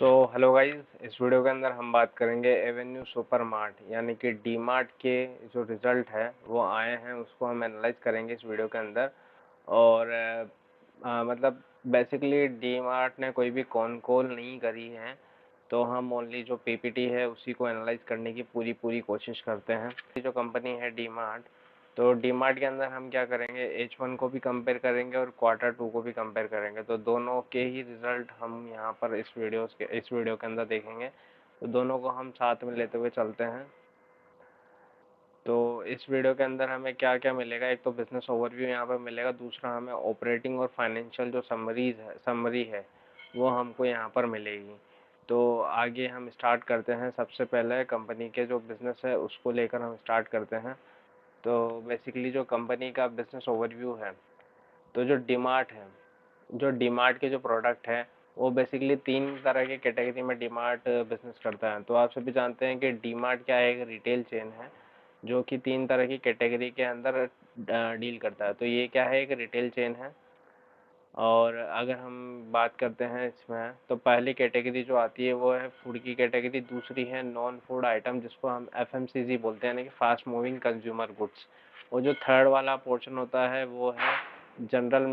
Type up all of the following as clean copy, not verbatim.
Hello guys, इस video के अंदर हम बात करेंगे एवेन्यू सुपर मार्ट यानी कि डी मार्ट के जो रिज़ल्ट है वो आए हैं, उसको हम एनालाइज करेंगे इस वीडियो के अंदर। और मतलब बेसिकली डी मार्ट ने कोई भी कॉन कॉल नहीं करी है, तो हम ओनली जो पीपीटी है उसी को एनालाइज करने की पूरी पूरी कोशिश करते हैं। ये जो कंपनी है डी मार्ट, तो डी मार्ट के अंदर हम क्या करेंगे, H1 को भी कंपेयर करेंगे और क्वार्टर 2 को भी कंपेयर करेंगे। तो दोनों के ही रिजल्ट हम यहाँ पर इस वीडियो के अंदर देखेंगे। तो दोनों को हम साथ में लेते हुए चलते हैं। तो इस वीडियो के अंदर हमें क्या क्या मिलेगा, एक तो बिजनेस ओवरव्यू यहाँ पर मिलेगा, दूसरा हमें ऑपरेटिंग और फाइनेंशियल जो समरी है वो हमको यहाँ पर मिलेगी। तो आगे हम स्टार्ट करते हैं। सबसे पहले कंपनी के जो बिजनेस है उसको लेकर हम स्टार्ट करते हैं। तो बेसिकली जो कंपनी का बिजनेस ओवरव्यू है, तो जो डीमार्ट है, जो डीमार्ट के जो प्रोडक्ट है वो बेसिकली तीन तरह के कैटेगरी में डीमार्ट बिजनेस करता है। तो आप सभी जानते हैं कि डीमार्ट क्या है, एक रिटेल चेन है जो कि तीन तरह की कैटेगरी के अंदर डील करता है। तो ये क्या है, एक रिटेल चेन है। और अगर हम बात करते हैं इसमें, तो पहली कैटेगरी जो आती है वो है फूड की कैटेगरी, दूसरी है नॉन फूड आइटम जिसको हम एफएमसीजी बोलते हैं, यानी कि फास्ट मूविंग कंज्यूमर गुड्स। और जो थर्ड वाला पोर्शन होता है वो है जनरल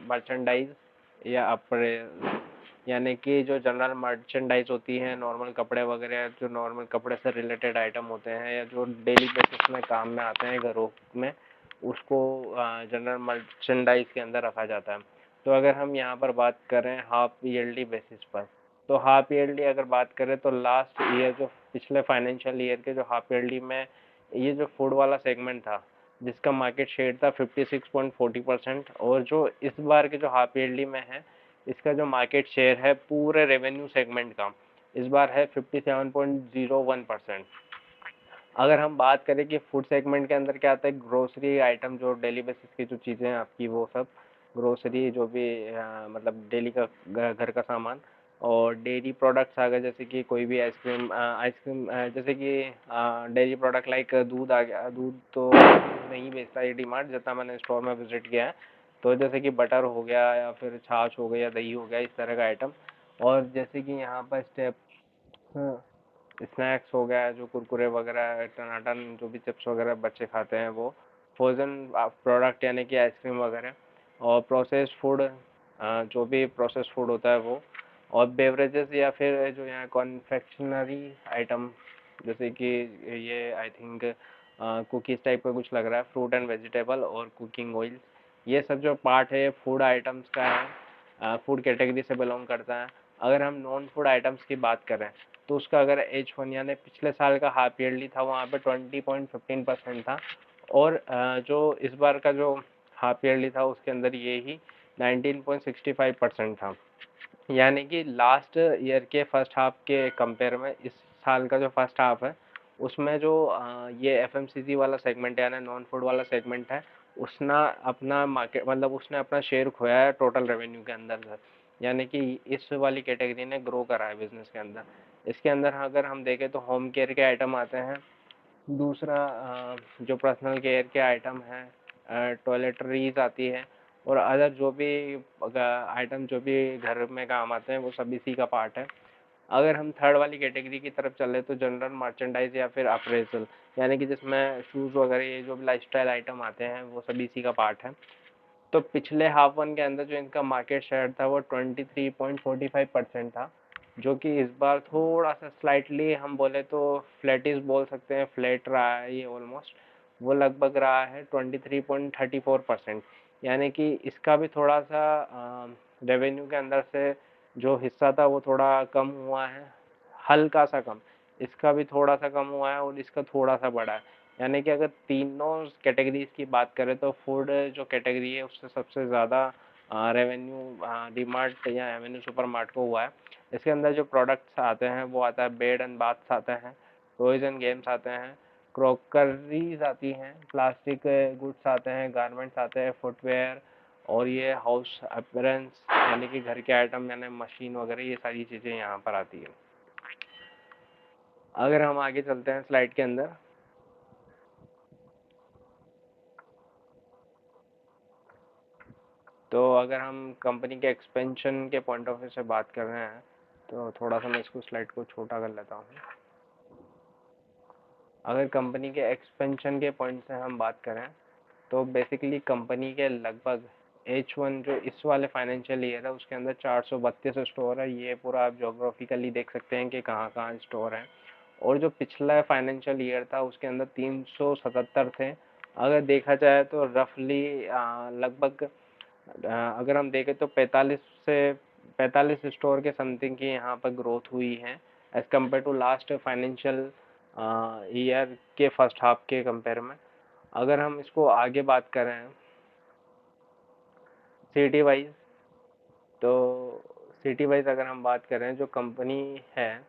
मर्चेंडाइज या अप्रेल, यानी कि जो जनरल मर्चेंडाइज होती है, नॉर्मल कपड़े वगैरह, जो नॉर्मल कपड़े से रिलेटेड आइटम होते हैं या जो डेली बेसिस में काम में आते हैं घरों में, उसको जनरल मर्चेंडाइज के अंदर रखा जाता है। तो अगर हम यहाँ पर बात करें हाफ ईयरली बेसिस पर, तो हाफ ईयरली अगर बात करें तो लास्ट ईयर जो पिछले फाइनेंशियल ईयर के जो हाफ ईयरली में ये जो फूड वाला सेगमेंट था जिसका मार्केट शेयर था 56.40%, और जो इस बार के जो हाफ ईयरली में है इसका जो मार्केट शेयर है पूरे रेवेन्यू सेगमेंट का इस बार है 57.01%। अगर हम बात करें कि फूड सेगमेंट के अंदर क्या आता है, ग्रोसरी आइटम, जो डेली बेसिस की जो चीज़ें हैं आपकी, वो सब ग्रोसरी जो भी मतलब डेली का घर का सामान, और डेयरी प्रोडक्ट्स आ गए, जैसे कि कोई भी आइसक्रीम जैसे कि डेयरी प्रोडक्ट लाइक दूध आ गया। दूध तो नहीं बेचता ये डीमार्ट, जितना मैंने स्टोर में विजिट किया है। तो जैसे कि बटर हो गया या फिर छाछ हो गया या दही हो गया, इस तरह का आइटम। और जैसे कि यहाँ पर स्टेप स्नैक्स हो गया, जो कुरकुरे वगैरह, टनाटन, जो भी चिप्स वगैरह बच्चे खाते हैं वो, फ्रोजन प्रोडक्ट यानी कि आइसक्रीम वगैरह, और प्रोसेस्ड फूड, जो भी प्रोसेस्ड फूड होता है वो, और बेवरेजेस या फिर जो यहाँ कॉन्फेक्शनरी आइटम, जैसे कि ये आई थिंक कुकीज़ टाइप का कुछ लग रहा है, फ्रूट एंड वेजिटेबल और कुकिंग ऑयल, ये सब जो पार्ट है फूड आइटम्स का है, फूड कैटेगरी से बिलोंग करता है। अगर हम नॉन फूड आइटम्स की बात करें, तो उसका अगर H1 यानी पिछले साल का हाफ ईयरली था वहाँ पे 20.15% था, और जो इस बार का जो हाफ ईयरली था उसके अंदर ये ही 19.65% था। यानी कि लास्ट ईयर के फर्स्ट हाफ के कंपेयर में इस साल का जो फर्स्ट हाफ है उसमें जो ये एफएमसीजी वाला सेगमेंट है, यानी नॉन फूड वाला सेगमेंट है, उसने अपना मार्केट, मतलब उसने अपना शेयर खोया है टोटल रेवेन्यू के अंदर से। यानी कि इस वाली कैटेगरी ने ग्रो करा है बिजनेस के अंदर। इसके अंदर अगर हम देखें तो होम केयर के आइटम आते हैं, दूसरा जो पर्सनल केयर के आइटम है, टॉयलेटरीज आती है, और अदर जो भी आइटम जो भी घर में काम आते हैं वो सब इसी का पार्ट है। अगर हम थर्ड वाली कैटेगरी की तरफ चले तो जनरल मर्चेंडाइज या फिर अप्रेजल, यानी कि जिसमें शूज़ वगैरह, ये जो भी लाइफस्टाइल आइटम आते हैं वो सभी इसी का पार्ट है। तो पिछले हाफ वन के अंदर जो इनका मार्केट शेयर था वो 23.45% था, जो कि इस बार थोड़ा सा स्लाइटली हम बोले तो फ्लैटिस बोल सकते हैं, फ्लैट रहा है ये ऑलमोस्ट। वो लगभग रहा है 23.34%। यानी कि इसका भी थोड़ा सा रेवेन्यू के अंदर से जो हिस्सा था वो थोड़ा कम हुआ है, हल्का सा कम। इसका भी थोड़ा सा कम हुआ है और इसका थोड़ा सा बढ़ा है। यानी कि अगर तीनों कैटेगरीज की बात करें तो फूड जो कैटेगरी है उससे सबसे ज़्यादा रेवेन्यू डीमार्ट या एवेन्यू सुपर मार्ट को हुआ है। इसके अंदर जो प्रोडक्ट्स आते हैं वो आता है बेड एंड बाथ्स आते हैं, टॉयज एंड गेम्स आते हैं, क्रॉकरीज आती हैं, प्लास्टिक गुड्स आते हैं, गारमेंट्स आते हैं, फुटवेयर, और ये हाउस अपीयरेंस यानी कि घर के आइटम, यानी मशीन वगैरह, ये सारी चीज़ें यहाँ पर आती है। अगर हम आगे चलते हैं स्लाइड के अंदर, तो अगर हम कंपनी के एक्सपेंशन के पॉइंट ऑफ व्यू से बात कर रहे हैं, तो थोड़ा सा मैं इसको स्लाइड को छोटा कर लेता हूँ। अगर कंपनी के एक्सपेंशन के पॉइंट से हम बात करें तो बेसिकली कंपनी के लगभग H1 जो इस वाले फाइनेंशियल ईयर है उसके अंदर 432 स्टोर है। ये पूरा आप जोग्राफिकली देख सकते हैं कि कहाँ कहाँ स्टोर हैं। और जो पिछला फाइनेंशियल ईयर था उसके अंदर 377 थे। अगर देखा जाए तो रफली लगभग अगर हम देखें तो 45 स्टोर के समथिंग की यहाँ पर ग्रोथ हुई है as compare to last financial year के फर्स्ट हाफ के कंपेयर में। अगर हम इसको आगे बात करें सिटी वाइज, तो सिटी वाइज अगर हम बात करें जो कंपनी है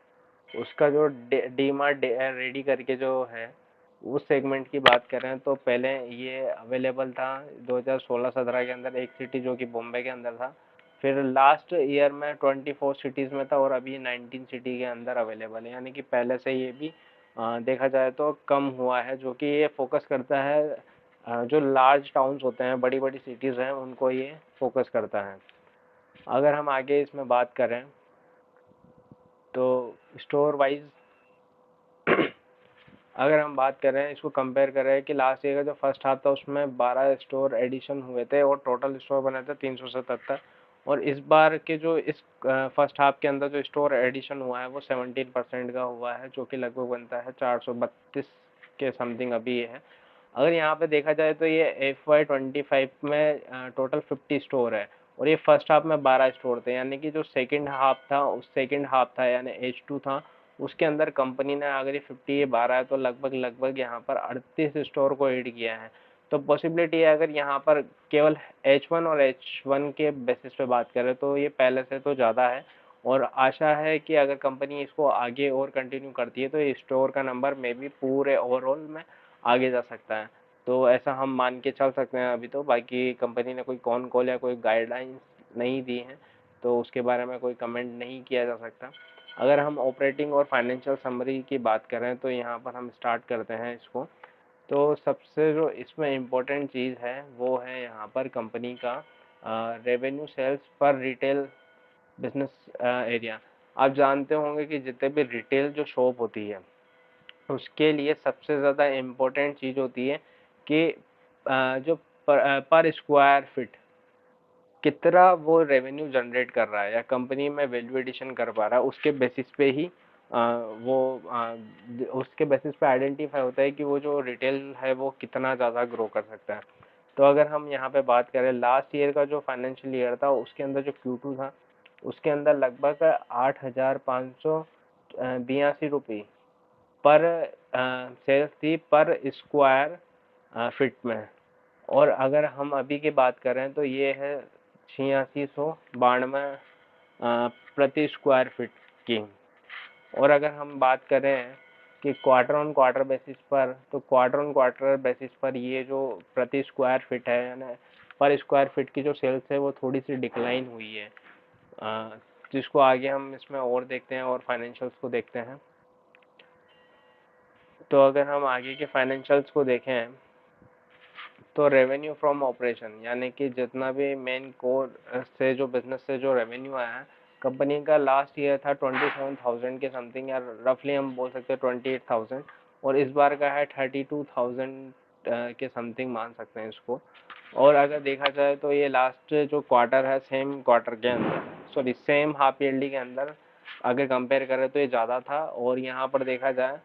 उसका जो डी मार्ट रेडी करके जो है उस सेगमेंट की बात करें तो पहले ये अवेलेबल था 2016-17 के अंदर एक सिटी जो कि बॉम्बे के अंदर था। फिर लास्ट ईयर में 24 सिटीज़ में था और अभी 19 सिटी के अंदर अवेलेबल है। यानी कि पहले से ये भी देखा जाए तो कम हुआ है, जो कि ये फोकस करता है जो लार्ज टाउन्स होते हैं, बड़ी बड़ी सिटीज़ हैं, उनको ये फोकस करता है। अगर हम आगे इसमें बात करें तो स्टोर वाइज अगर हम बात करें इसको कंपेयर करें कि लास्ट ईयर का जो फर्स्ट हाफ था उसमें 12 स्टोर एडिशन हुए थे और टोटल स्टोर बने थे 377। और इस बार के जो इस फर्स्ट हाफ के अंदर जो स्टोर एडिशन हुआ है वो 17% का हुआ है, जो कि लगभग बनता है 432 के समथिंग अभी है। अगर यहाँ पे देखा जाए तो ये FY25 में टोटल 50 स्टोर है और ये फर्स्ट हाफ में 12 स्टोर थे। यानी कि जो सेकंड हाफ था उस सेकंड हाफ था यानी H2 था उसके अंदर कंपनी ने अगर ये 50 12 है तो लगभग लगभग यहाँ पर 38 स्टोर को ऐड किया है। तो पॉसिबिलिटी है अगर यहाँ पर केवल H1 और H1 के बेसिस पे बात करें तो ये पहले से तो ज़्यादा है। और आशा है कि अगर कंपनी इसको आगे और कंटिन्यू करती है तो ये स्टोर का नंबर में भी पूरे ओवरऑल में आगे जा सकता है। तो ऐसा हम मान के चल सकते हैं। अभी तो बाकी कंपनी ने कोई कॉन कॉल या कोई गाइडलाइंस नहीं दी है तो उसके बारे में कोई कमेंट नहीं किया जा सकता। अगर हम ऑपरेटिंग और फाइनेंशियल समरी की बात करें तो यहाँ पर हम स्टार्ट करते हैं इसको। तो सबसे जो इसमें इम्पोर्टेंट चीज़ है वो है यहाँ पर कंपनी का रेवेन्यू सेल्स पर रिटेल बिजनेस एरिया। आप जानते होंगे कि जितने भी रिटेल जो शॉप होती है उसके लिए सबसे ज़्यादा इम्पोर्टेंट चीज़ होती है कि जो पर स्क्वायर फिट कितना वो रेवेन्यू जनरेट कर रहा है या कंपनी में वैल्यू एडिशन कर पा रहा है, उसके बेसिस पे ही उसके बेसिस पे आइडेंटिफाई होता है कि वो जो रिटेल है वो कितना ज़्यादा ग्रो कर सकता है। तो अगर हम यहाँ पे बात करें लास्ट ईयर का जो फाइनेंशियल ईयर था उसके अंदर जो Q2 था उसके अंदर लगभग 8,582 रुपये पर सेल्स थी पर स्क्वायर फिट में। और अगर हम अभी की बात करें तो ये है 8692 प्रति स्क्वायर फिट की। और अगर हम बात करें कि क्वार्टर ऑन क्वार्टर बेसिस पर तो क्वार्टर ऑन क्वार्टर बेसिस पर ये जो प्रति स्क्वायर फिट है यानी पर स्क्वायर फिट की जो सेल्स है वो थोड़ी सी डिक्लाइन हुई है, जिसको आगे हम इसमें और देखते हैं और फाइनेंशियल्स को देखते हैं। तो अगर हम आगे के फाइनेंशियल्स को देखें तो रेवेन्यू फ्रॉम ऑपरेशन यानी कि जितना भी मेन कोर से जो बिजनेस से जो रेवेन्यू आया है कंपनी का लास्ट ईयर था 27,000 के समथिंग या रफली हम बोल सकते हैं 28,000 और इस बार का है 32,000 के समथिंग मान सकते हैं इसको। और अगर देखा जाए तो ये लास्ट जो क्वार्टर है सेम क्वार्टर के अंदर सॉरी सेम हाफ ईयरली के अंदर अगर कंपेयर करें तो ये ज़्यादा था और यहाँ पर देखा जाए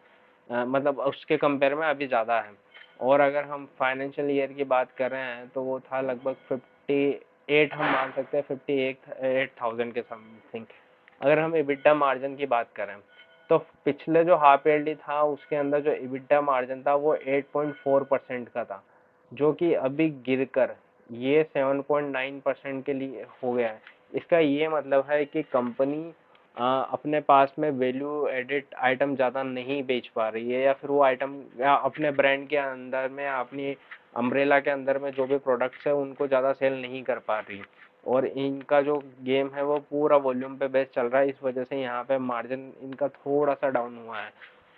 मतलब उसके कंपेयर में अभी ज़्यादा है। और अगर हम फाइनेंशियल ईयर की बात कर रहे हैं तो वो था लगभग 58 हम मान सकते हैं 58,000 के समथिंग। अगर हम EBITDA मार्जिन की बात करें तो पिछले जो हाफ ईयरली था उसके अंदर जो EBITDA मार्जिन था वो 8.4% का था, जो कि अभी गिरकर ये 7.9% के लिए हो गया है। इसका ये मतलब है कि कंपनी अपने पास में वैल्यू एडिड आइटम ज़्यादा नहीं बेच पा रही है या फिर वो आइटम या अपने ब्रांड के अंदर में या अपनी अम्ब्रेला के अंदर में जो भी प्रोडक्ट्स है उनको ज़्यादा सेल नहीं कर पा रही और इनका जो गेम है वो पूरा वॉल्यूम पे बेस चल रहा है। इस वजह से यहाँ पे मार्जिन इनका थोड़ा सा डाउन हुआ है।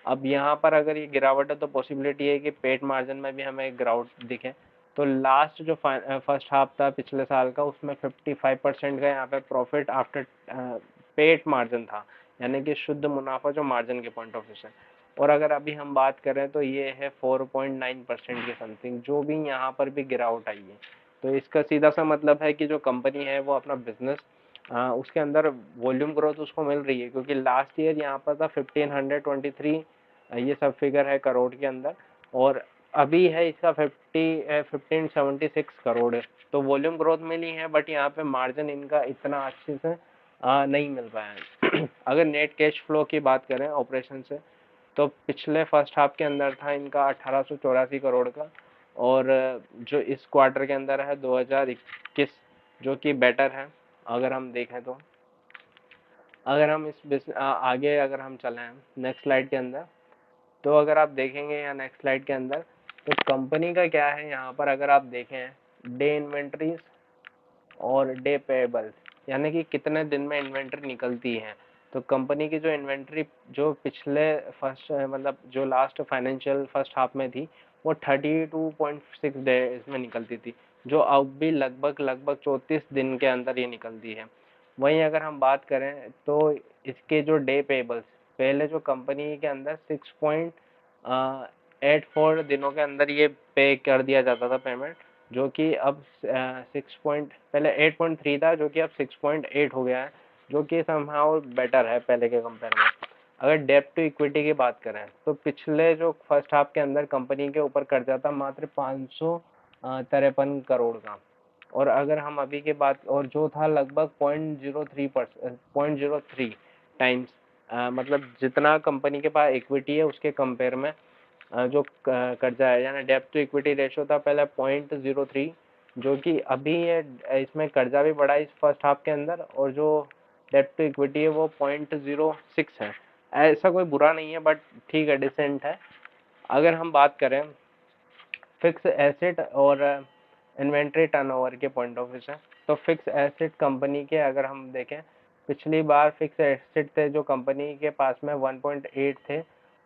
अब यहाँ पर अगर ये गिरावट है तो पॉसिबिलिटी है कि पेट मार्जिन में भी हमें गिरावट दिखे। तो लास्ट जो फर्स्ट हाफ था पिछले साल का उसमें 55% का यहाँ पे प्रॉफिट आफ्टर पेट मार्जिन था, यानी कि शुद्ध मुनाफा जो मार्जिन के पॉइंट ऑफ व्यू से। और अगर अभी हम बात करें तो ये है 4.9% के समथिंग, जो भी यहाँ पर भी गिरावट आई है। तो इसका सीधा सा मतलब है कि जो कंपनी है वो अपना बिजनेस उसके अंदर वॉल्यूम ग्रोथ उसको मिल रही है, क्योंकि लास्ट ईयर यहाँ पर था 1523 ये सब फिगर है करोड़ के अंदर, और अभी है इसका 1576 करोड़ है। तो वॉल्यूम ग्रोथ मिली है, बट यहाँ पे मार्जिन इनका इतना अच्छे से नहीं मिल पाया है। अगर नेट कैश फ्लो की बात करें ऑपरेशन से, तो पिछले फर्स्ट हाफ के अंदर था इनका 1884 करोड़ का, और जो इस क्वार्टर के अंदर है 2021, जो कि बेटर है अगर हम देखें तो। अगर हम आगे अगर हम चलें नेक्स्ट स्लाइड के अंदर, तो अगर आप देखेंगे या नेक्स्ट स्लाइड के अंदर, तो कंपनी का क्या है यहाँ पर अगर आप देखें डे इन्वेंट्रीज और डे पेएबल्स, यानी कि कितने दिन में इन्वेंट्री निकलती है। तो कंपनी की जो इन्वेंट्री जो पिछले फर्स्ट मतलब जो लास्ट फाइनेंशियल फर्स्ट हाफ में थी, वो 32.6 डेज में निकलती थी, जो अब भी लगभग 34 दिन के अंदर ये निकलती है। वहीं अगर हम बात करें तो इसके जो डे पेएबल्स, पहले जो कंपनी के अंदर 6.84 दिनों के अंदर ये पे कर दिया जाता था पेमेंट, जो कि अब पहले 8.3 था, जो कि अब 6.8 हो गया है, जो कि समहाउ बेटर है पहले के कंपेयर में। अगर डेब्ट टू इक्विटी की बात करें, तो पिछले जो फर्स्ट हाफ के अंदर कंपनी के ऊपर कर्जा था मात्र 553 करोड़ का, और अगर हम अभी के बात, और जो था लगभग 0.03 टाइम्स, मतलब जितना कंपनी के पास इक्विटी है उसके कंपेयर में जो कर्जा है, यानी डेब्ट टू इक्विटी रेशियो था पहले 0.03, जो कि अभी ये इसमें कर्जा भी बढ़ा इस फर्स्ट हाफ के अंदर, और जो डेब्ट टू इक्विटी है वो 0.06 है। ऐसा कोई बुरा नहीं है, बट ठीक है, डिसेंट है। अगर हम बात करें फिक्स एसेट और इन्वेंट्री टर्नओवर के पॉइंट ऑफ व्यू से, तो फिक्स एसेट कंपनी के अगर हम देखें, पिछली बार फिक्स एसेट थे जो कंपनी के पास में 1.8 थे,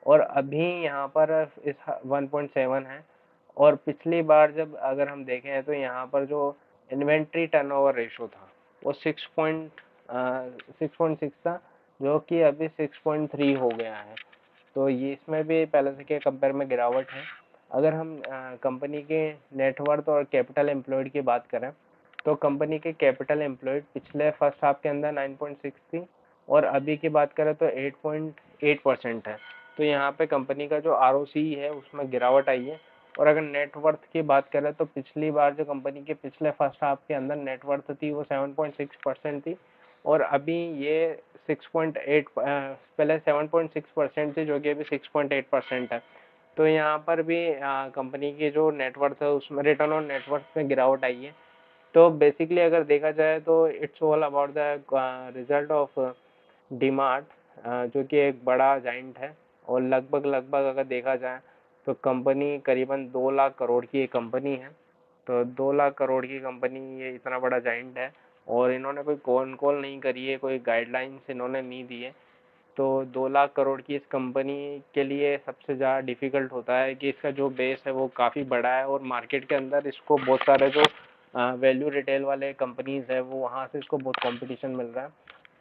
और अभी यहाँ पर इस 1.7 है। और पिछली बार जब अगर हम देखें तो यहाँ पर जो इन्वेंट्री टर्नओवर रेशो था वो 6.6 था, जो कि अभी 6.3 हो गया है। तो ये इसमें भी पहले से के कंपेयर में गिरावट है। अगर हम कंपनी के नेटवर्थ और कैपिटल एम्प्लॉयड की बात करें, तो कंपनी के कैपिटल एम्प्लॉयड पिछले फर्स्ट हाफ के अंदर 9.6 थी, और अभी की बात करें तो 8.8% है। तो यहाँ पे कंपनी का जो आरओसी है उसमें गिरावट आई है। और अगर नेटवर्थ की बात करें, तो पिछली बार जो कंपनी के पिछले फर्स्ट हाफ के अंदर नेटवर्थ थी वो 7.6% थी, और अभी ये 6.8 पहले 7.6% थी, जो कि अभी 6.8% है। तो यहाँ पर भी कंपनी की जो नेटवर्थ है उसमें रिटर्न ऑन नेटवर्थ में गिरावट आई है। तो बेसिकली अगर देखा जाए तो it's all about the result of DMart, जो कि एक बड़ा जाइंट है, और लगभग अगर देखा जाए तो कंपनी करीबन 2 लाख करोड़ की एक कंपनी है। तो 2 लाख करोड़ की कंपनी, ये इतना बड़ा जाइंट है, और इन्होंने कोई कॉन कॉल नहीं करी है, कोई गाइडलाइंस इन्होंने नहीं दी है। तो 2 लाख करोड़ की इस कंपनी के लिए सबसे ज़्यादा डिफ़िकल्ट होता है कि इसका जो बेस है वो काफ़ी बड़ा है, और मार्केट के अंदर इसको बहुत सारे जो वैल्यू रिटेल वाले कंपनीज़ है वो वहाँ से इसको बहुत कंपटीशन मिल रहा है।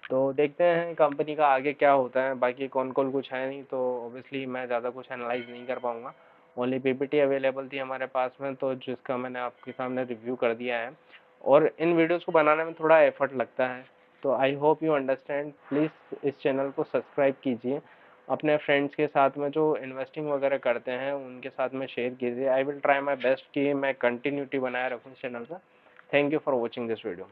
तो देखते हैं कंपनी का आगे क्या होता है। बाकी कौन कॉल कुछ है नहीं, तो ऑब्वियसली मैं ज़्यादा कुछ एनालाइज नहीं कर पाऊँगा। ओनली पीपीटी अवेलेबल थी हमारे पास में, तो जिसका मैंने आपके सामने रिव्यू कर दिया है। और इन वीडियोस को बनाने में थोड़ा एफर्ट लगता है, तो I hope you understand. Please इस चैनल को सब्सक्राइब कीजिए, अपने फ्रेंड्स के साथ में जो इन्वेस्टिंग वगैरह करते हैं उनके साथ में शेयर कीजिए। I will try my best कि मैं कंटिन्यूटी बनाए रखूँ इस चैनल पर। Thank you for watching this video.